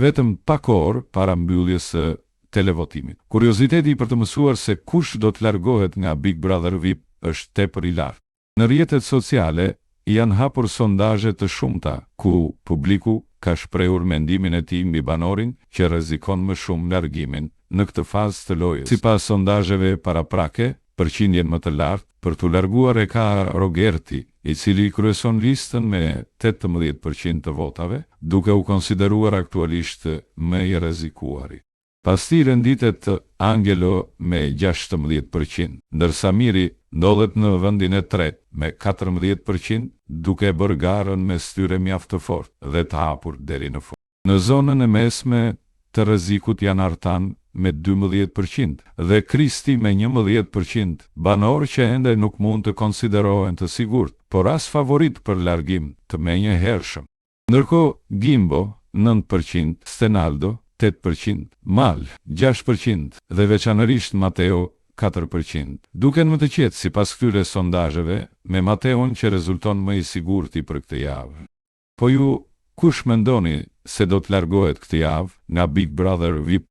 vetëm pak orë para mbylljes së televotimit. Kurioziteti për të mësuar se kush do të largohet nga Big Brother VIP është tepër i lartë. Në rrjetet sociale janë hapur sondazhe të shumta ku publiku ka shprehur mendimin e tij mbi banorin që rrezikon më shumë largimin në këtë fazë të lojës. Sipas sondazheve paraprake, përqindjen më të lartë për të larguar e ka Rogerti, i cili kryeson listën me 18% të votave, duke u konsideruar aktualisht më i rrezikuari. Pas tij renditet Angelo me 16%, ndërsa Miri ndodhet në vendin e tretë me 14%, duke bërë garën me styre mjaft të fortë dhe të hapur deri në fund. Në zonën e mesme të rrezikut janë Artan me 12% dhe Kristi me 11%, banor që ende nuk mund të konsiderohen të sigurt, por as favorit për largim të menjëhershëm. Ndërkohë Gimbo 9%, Stenaldo 8%, Mal 6% dhe veçanërisht Mateo 4%. Duken më të qetë sipas këtyre sondazheve, me Mateon që rezulton më i sigurti për këtë javë. Po ju, kush mendoni se do të largohet këtë javë nga Big Brother VIP?